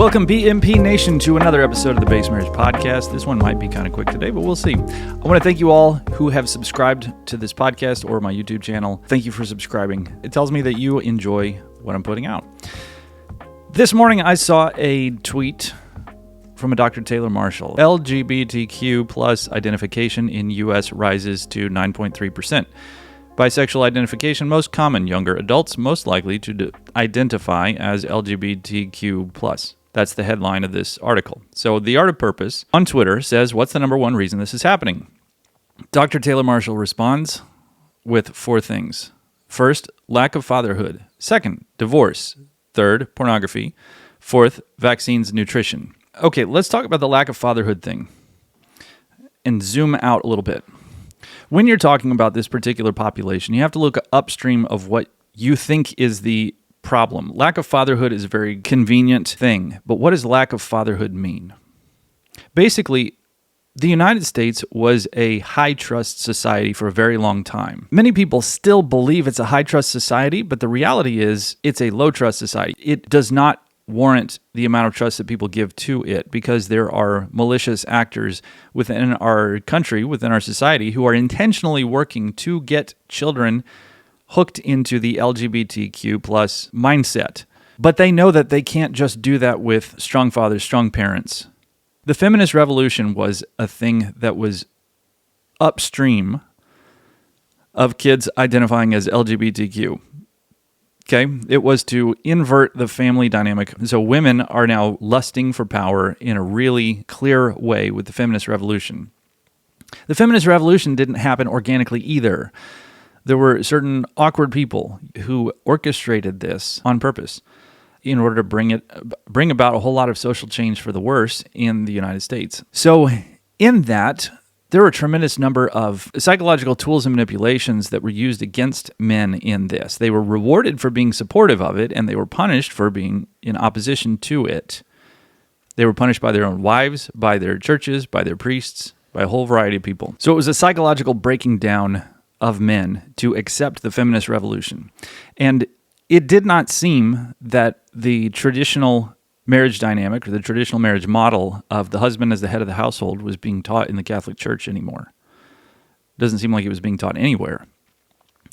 Welcome, BMP Nation, to another episode of the Base Marriage Podcast. This one might be kind of quick today, but we'll see. I want to thank you all who have subscribed to this podcast or my YouTube channel. Thank you for subscribing. It tells me that you enjoy what I'm putting out. This morning, I saw a tweet from a Dr. Taylor Marshall. LGBTQ plus identification in U.S. rises to 9.3%. Bisexual identification, most common, younger adults most likely to identify as LGBTQ+. That's the headline of this article. So the Art of Purpose on Twitter says, what's the number one reason this is happening? Dr. Taylor Marshall responds with 4 things. First, lack of fatherhood. Second, divorce. Third, pornography. Fourth, vaccines, nutrition. Okay, let's talk about the lack of fatherhood thing and zoom out a little bit. When you're talking about this particular population, you have to look upstream of what you think is the problem. Lack of fatherhood is a very convenient thing, but what does lack of fatherhood mean? Basically, the United States was a high-trust society for a very long time. Many people still believe it's a high-trust society, but the reality is it's a low-trust society. It does not warrant the amount of trust that people give to it because there are malicious actors within our country, within our society, who are intentionally working to get children hooked into the LGBTQ plus mindset. But they know that they can't just do that with strong fathers, strong parents. The feminist revolution was a thing that was upstream of kids identifying as LGBTQ. Okay, it was to invert the family dynamic. So women are now lusting for power in a really clear way with the feminist revolution. The feminist revolution didn't happen organically either. There were certain awkward people who orchestrated this on purpose in order to bring about a whole lot of social change for the worse in the United States. So in that, there were a tremendous number of psychological tools and manipulations that were used against men in this. They were rewarded for being supportive of it, and they were punished for being in opposition to it. They were punished by their own wives, by their churches, by their priests, by a whole variety of people. So it was a psychological breaking down of men to accept the feminist revolution. And it did not seem that the traditional marriage dynamic or the traditional marriage model of the husband as the head of the household was being taught in the Catholic Church anymore. Doesn't seem like it was being taught anywhere.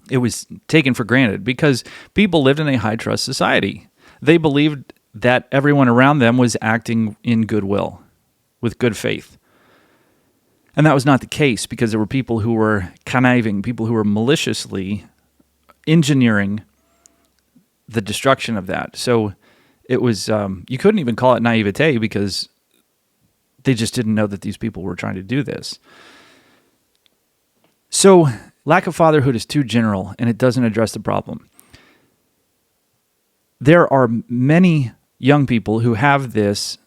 It was taken for granted because people lived in a high-trust society. They believed that everyone around them was acting in goodwill, with good faith. And that was not the case because there were people who were conniving, people who were maliciously engineering the destruction of that. So it was, you couldn't even call it naivete because they just didn't know that these people were trying to do this. So lack of fatherhood is too general and it doesn't address the problem. There are many young people who have this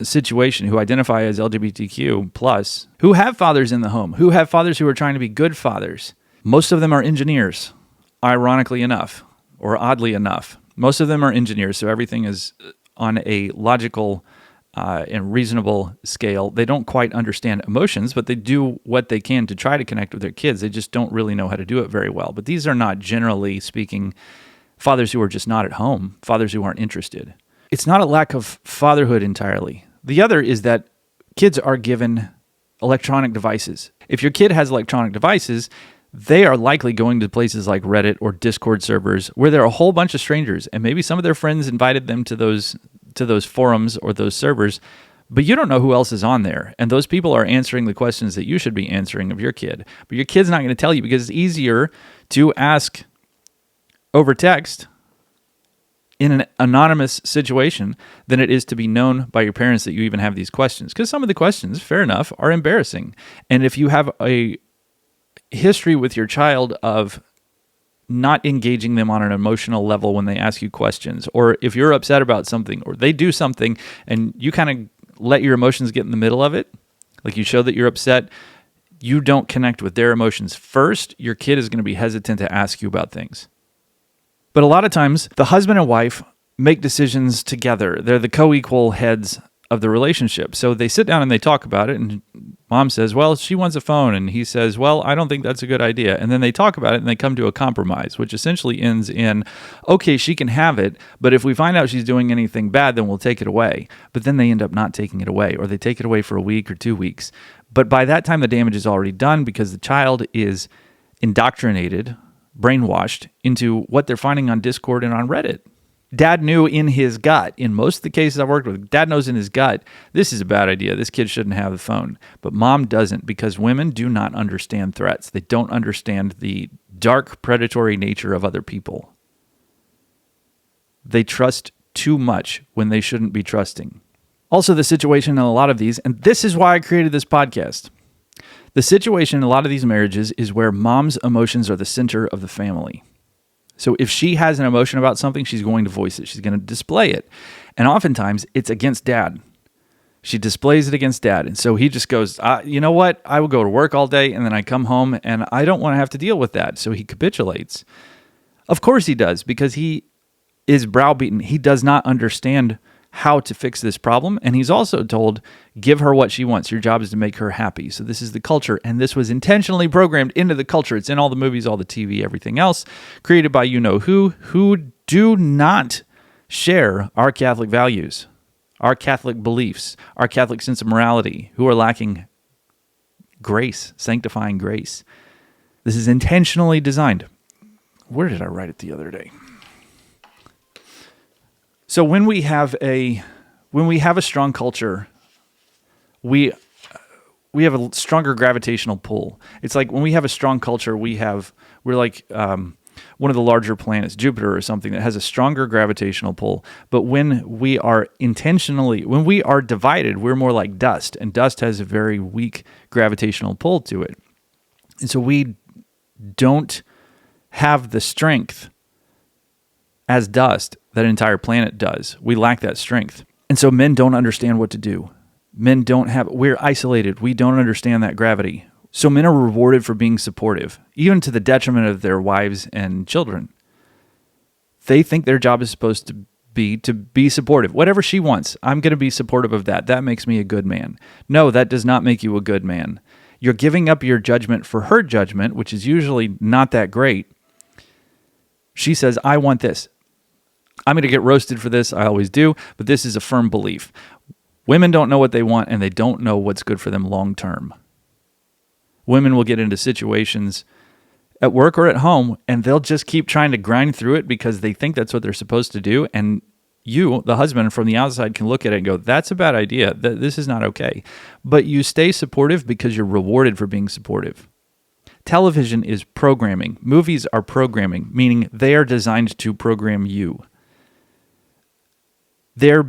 situation, who identify as LGBTQ plus, who have fathers in the home, who have fathers who are trying to be good fathers. Most of them are engineers, ironically enough, or oddly enough. Most of them are engineers, so everything is on a logical and reasonable scale. They don't quite understand emotions, but they do what they can to try to connect with their kids. They just don't really know how to do it very well. But these are not, generally speaking, fathers who are just not at home, fathers who aren't interested. It's not a lack of fatherhood entirely. The other is that kids are given electronic devices. If your kid has electronic devices, they are likely going to places like Reddit or Discord servers where there are a whole bunch of strangers, and maybe some of their friends invited them to those forums or those servers, but you don't know who else is on there. And those people are answering the questions that you should be answering of your kid. But your kid's not going to tell you because it's easier to ask over text in an anonymous situation than it is to be known by your parents that you even have these questions. Because some of the questions, fair enough, are embarrassing. And if you have a history with your child of not engaging them on an emotional level when they ask you questions, or if you're upset about something, or they do something and you kind of let your emotions get in the middle of it, like you show that you're upset, you don't connect with their emotions first, your kid is going to be hesitant to ask you about things. But a lot of times, the husband and wife make decisions together. They're the co-equal heads of the relationship. So they sit down and they talk about it, and mom says, well, she wants a phone, and he says, well, I don't think that's a good idea. And then they talk about it and they come to a compromise, which essentially ends in, okay, she can have it, but if we find out she's doing anything bad, then we'll take it away. But then they end up not taking it away, or they take it away for a week or 2 weeks. But by that time, the damage is already done because the child is indoctrinated, brainwashed into what they're finding on Discord and on Reddit. Dad knew in his gut, in most of the cases I've worked with, dad knows in his gut, this is a bad idea. This kid shouldn't have the phone. But mom doesn't, because women do not understand threats. They don't understand the dark, predatory nature of other people. They trust too much when they shouldn't be trusting. Also, the situation in a lot of these, and this is why I created this podcast, the situation in a lot of these marriages is where mom's emotions are the center of the family. So if she has an emotion about something, she's going to voice it. She's going to display it. And oftentimes, it's against dad. She displays it against dad. And so he just goes, you know what? I will go to work all day, and then I come home, and I don't want to have to deal with that. So he capitulates. Of course he does, because he is browbeaten. He does not understand how to fix this problem. And he's also told, give her what she wants. Your job is to make her happy. So this is the culture. And this was intentionally programmed into the culture. It's in all the movies, all the TV, everything else, created by you-know-who do not share our Catholic values, our Catholic beliefs, our Catholic sense of morality, who are lacking grace, sanctifying grace. This is intentionally designed. Where did I write it the other day? So when we have a strong culture, we have a stronger gravitational pull. It's like when we have a strong culture, we're like one of the larger planets, Jupiter or something, that has a stronger gravitational pull. But when we are divided, we're more like dust, and dust has a very weak gravitational pull to it. And so we don't have the strength as dust that an entire planet does. We lack that strength. And so men don't understand what to do. We're isolated. We don't understand that gravity. So men are rewarded for being supportive, even to the detriment of their wives and children. They think their job is supposed to be supportive. Whatever she wants, I'm going to be supportive of that. That makes me a good man. No, that does not make you a good man. You're giving up your judgment for her judgment, which is usually not that great. She says, I want this. I'm going to get roasted for this. I always do. But this is a firm belief. Women don't know what they want, and they don't know what's good for them long term. Women will get into situations at work or at home, and they'll just keep trying to grind through it because they think that's what they're supposed to do. And you, the husband, from the outside can look at it and go, that's a bad idea. This is not okay. But you stay supportive because you're rewarded for being supportive. Television is programming. Movies are programming, meaning they are designed to program you. They're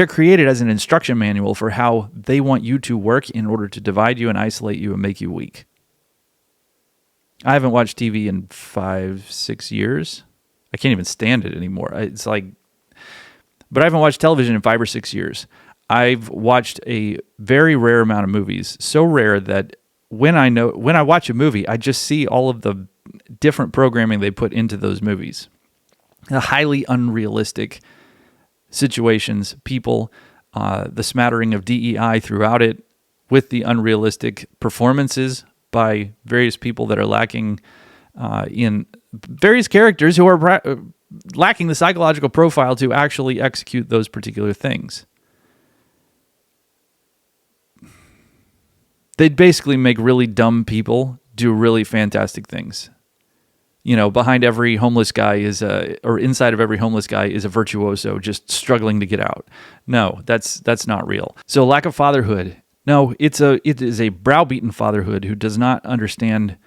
created as an instruction manual for how they want you to work in order to divide you and isolate you and make you weak. I haven't watched TV in 5-6 years. I can't even stand it anymore. But I haven't watched television in 5 or 6 years. I've watched a very rare amount of movies, so rare that when I watch a movie, I just see all of the different programming they put into those movies. The highly unrealistic situations, people, the smattering of DEI throughout it, with the unrealistic performances by various people that are lacking in various characters who are lacking the psychological profile to actually execute those particular things. They'd basically make really dumb people do really fantastic things. You know, behind every homeless guy or inside of every homeless guy is a virtuoso just struggling to get out. No, that's not real. So lack of fatherhood. No, it is a browbeaten fatherhood who does not understand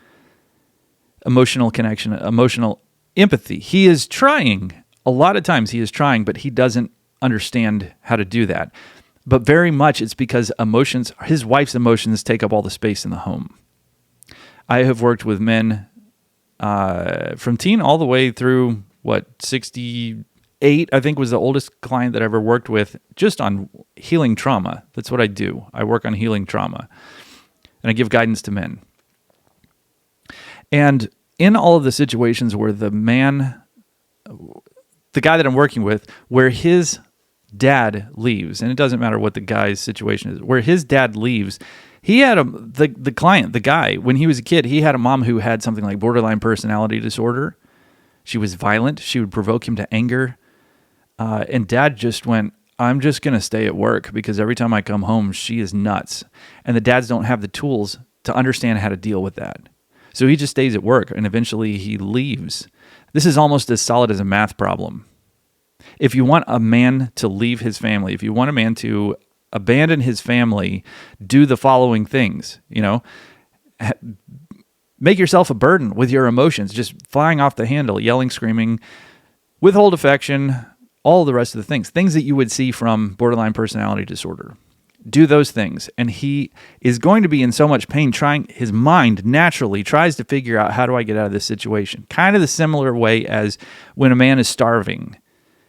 emotional connection, emotional empathy. He is trying. A lot of times he is trying, but he doesn't understand how to do that. But very much it's because his wife's emotions take up all the space in the home. I have worked with men from teen all the way through, 68, I think was the oldest client that I ever worked with, just on healing trauma. That's what I do. I work on healing trauma. And I give guidance to men. And in all of the situations where the guy that I'm working with, where his dad leaves, and it doesn't matter what the guy's situation is, where his dad leaves, he had the client, the guy, when he was a kid, he had a mom who had something like borderline personality disorder. She was violent. She would provoke him to anger. And dad just went, I'm just going to stay at work because every time I come home, she is nuts. And the dads don't have the tools to understand how to deal with that. So he just stays at work, and eventually he leaves. This is almost as solid as a math problem. If you want a man to leave his family, if you want a man to abandon his family, do the following things, make yourself a burden with your emotions, just flying off the handle, yelling, screaming, withhold affection, all the rest of the things that you would see from borderline personality disorder. Do those things. And he is going to be in so much pain, his mind naturally tries to figure out, how do I get out of this situation? Kind of the similar way as when a man is starving.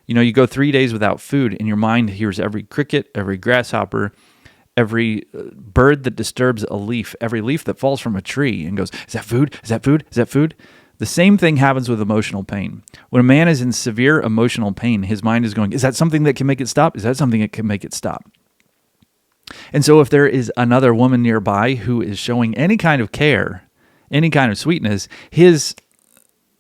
You go 3 days without food and your mind hears every cricket, every grasshopper, every bird that disturbs a leaf, every leaf that falls from a tree and goes, is that food? Is that food? Is that food? The same thing happens with emotional pain. When a man is in severe emotional pain, his mind is going, is that something that can make it stop? Is that something that can make it stop? And so if there is another woman nearby who is showing any kind of care, any kind of sweetness, his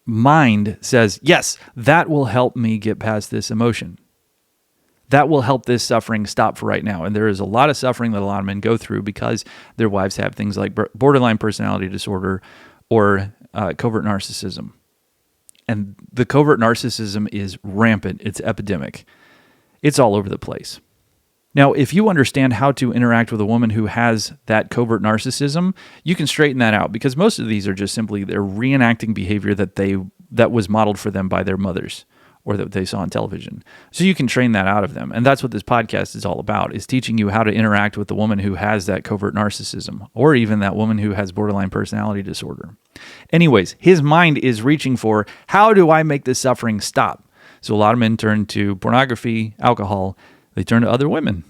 mind says, yes, that will help me get past this emotion. That will help this suffering stop for right now. And there is a lot of suffering that a lot of men go through because their wives have things like borderline personality disorder or covert narcissism. And the covert narcissism is rampant. It's epidemic. It's all over the place. Now, if you understand how to interact with a woman who has that covert narcissism, you can straighten that out, because most of these are just simply they're reenacting behavior that was modeled for them by their mothers or that they saw on television. So you can train that out of them. And that's what this podcast is all about, is teaching you how to interact with the woman who has that covert narcissism, or even that woman who has borderline personality disorder. Anyways, his mind is reaching for, how do I make this suffering stop? So a lot of men turn to pornography, alcohol, they turn to other women.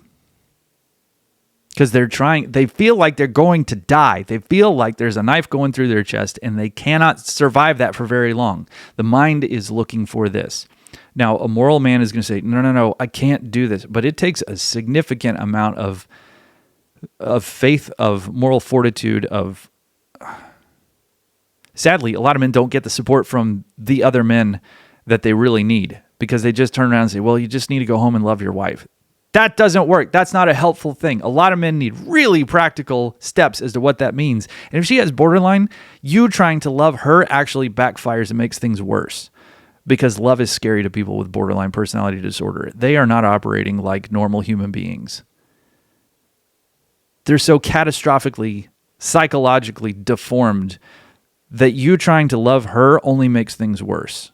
Because they feel like they're going to die. They feel like there's a knife going through their chest and they cannot survive that for very long. The mind is looking for this. Now, a moral man is going to say, no, I can't do this. But it takes a significant amount of faith, of moral fortitude, Sadly, a lot of men don't get the support from the other men that they really need, because they just turn around and say, well, you just need to go home and love your wife. That doesn't work. That's not a helpful thing. A lot of men need really practical steps as to what that means. And if she has borderline, you trying to love her actually backfires and makes things worse, because love is scary to people with borderline personality disorder. They are not operating like normal human beings. They're so catastrophically, psychologically deformed that you trying to love her only makes things worse.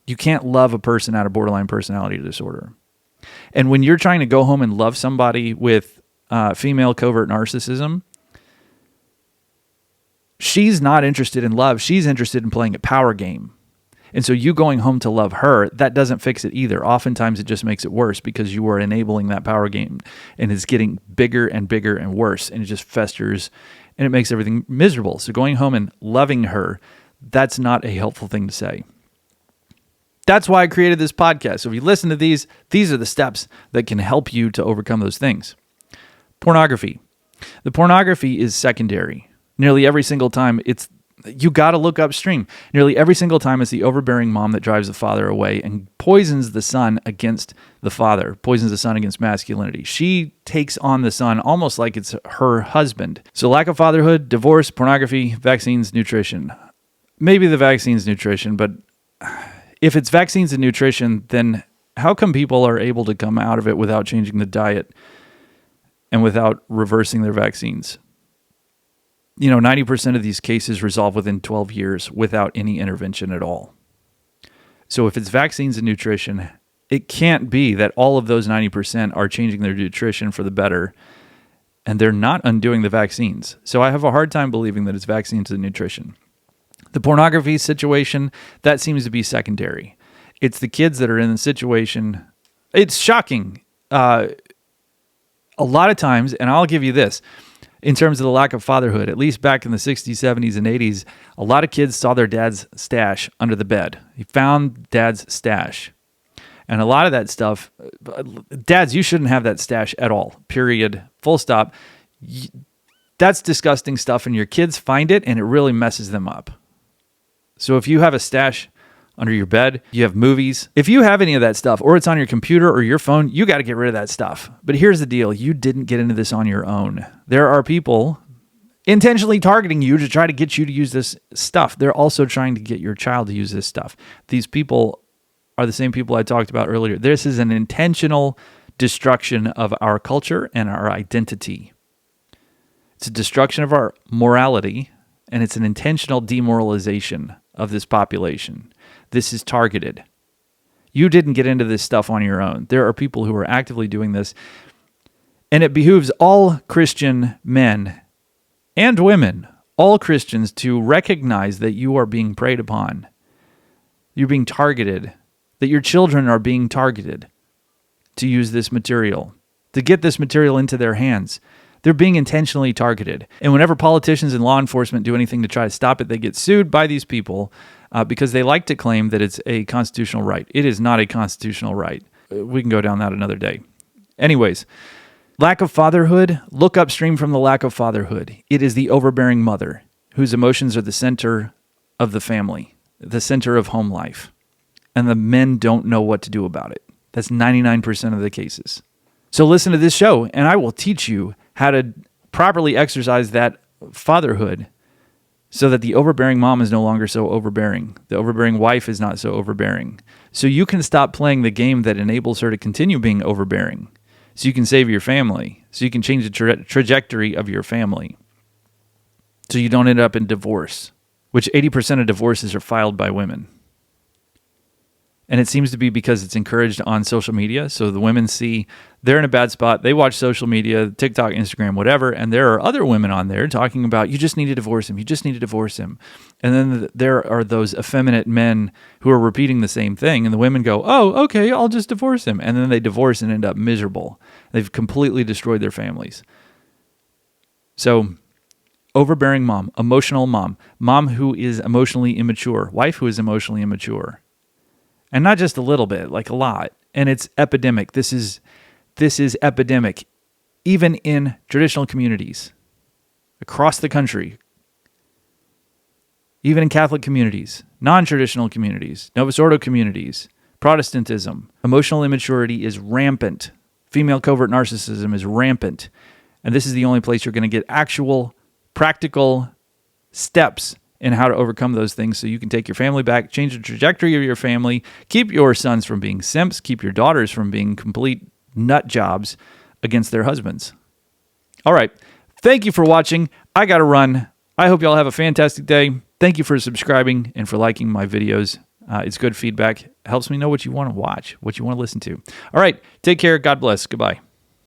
You can't love a person out of borderline personality disorder. And when you're trying to go home and love somebody with female covert narcissism, she's not interested in love. She's interested in playing a power game. And so you going home to love her, that doesn't fix it either. Oftentimes it just makes it worse, because you are enabling that power game, and it's getting bigger and bigger and worse, and it just festers and it makes everything miserable. So going home and loving her, that's not a helpful thing to say. That's why I created this podcast. So if you listen to these are the steps that can help you to overcome those things. Pornography. The pornography is secondary. Nearly every single time you got to look upstream. Nearly every single time it's the overbearing mom that drives the father away and poisons the son against the father, poisons the son against masculinity. She takes on the son almost like it's her husband. So lack of fatherhood, divorce, pornography, vaccines, nutrition. Maybe the vaccines, nutrition, but if it's vaccines and nutrition, then how come people are able to come out of it without changing the diet and without reversing their vaccines? 90% of these cases resolve within 12 years without any intervention at all. So if it's vaccines and nutrition, it can't be that all of those 90% are changing their nutrition for the better and they're not undoing the vaccines. So I have a hard time believing that it's vaccines and nutrition. The pornography situation, that seems to be secondary. It's the kids that are in the situation. It's shocking. A lot of times, and I'll give you this, in terms of the lack of fatherhood, at least back in the 60s, 70s, and 80s, a lot of kids saw their dad's stash under the bed. He found dad's stash. And a lot of that stuff, dads, you shouldn't have that stash at all, period, full stop. That's disgusting stuff, and your kids find it, and it really messes them up. So if you have a stash under your bed, you have movies, if you have any of that stuff, or it's on your computer or your phone, you got to get rid of that stuff. But here's the deal. You didn't get into this on your own. There are people intentionally targeting you to try to get you to use this stuff. They're also trying to get your child to use this stuff. These people are the same people I talked about earlier. This is an intentional destruction of our culture and our identity. It's a destruction of our morality, and it's an intentional demoralization of this population. This is targeted. You didn't get into this stuff on your own. There are people who are actively doing this, and it behooves all Christian men and women, all Christians, to recognize that you are being preyed upon. You're being targeted, that your children are being targeted to use this material, to get this material into their hands. They're being intentionally targeted. And whenever politicians and law enforcement do anything to try to stop it, they get sued by these people because they like to claim that it's a constitutional right. It is not a constitutional right. We can go down that another day. Anyways, lack of fatherhood, look upstream from the lack of fatherhood. It is the overbearing mother whose emotions are the center of the family, the center of home life. And the men don't know what to do about it. That's 99% of the cases. So listen to this show, and I will teach you how to properly exercise that fatherhood so that the overbearing mom is no longer so overbearing. The overbearing wife is not so overbearing. So you can stop playing the game that enables her to continue being overbearing. So you can save your family. So you can change the trajectory of your family. So you don't end up in divorce, which 80% of divorces are filed by women. And it seems to be because it's encouraged on social media. So the women see they're in a bad spot. They watch social media, TikTok, Instagram, whatever. And there are other women on there talking about, you just need to divorce him. You just need to divorce him. And then there are those effeminate men who are repeating the same thing. And the women go, oh, okay, I'll just divorce him. And then they divorce and end up miserable. They've completely destroyed their families. So overbearing mom, emotional mom, mom who is emotionally immature, wife who is emotionally immature. And not just a little bit, like a lot. And it's epidemic. This is epidemic, even in traditional communities across the country, even in Catholic communities, non-traditional communities, Novus Ordo communities, Protestantism. Emotional immaturity is rampant. Female covert narcissism is rampant. And this is the only place you're going to get actual, practical steps and how to overcome those things so you can take your family back, change the trajectory of your family, keep your sons from being simps, keep your daughters from being complete nut jobs against their husbands. All right. Thank you for watching. I got to run. I hope y'all have a fantastic day. Thank you for subscribing and for liking my videos. It's good feedback. It helps me know what you want to watch, what you want to listen to. All right. Take care. God bless. Goodbye.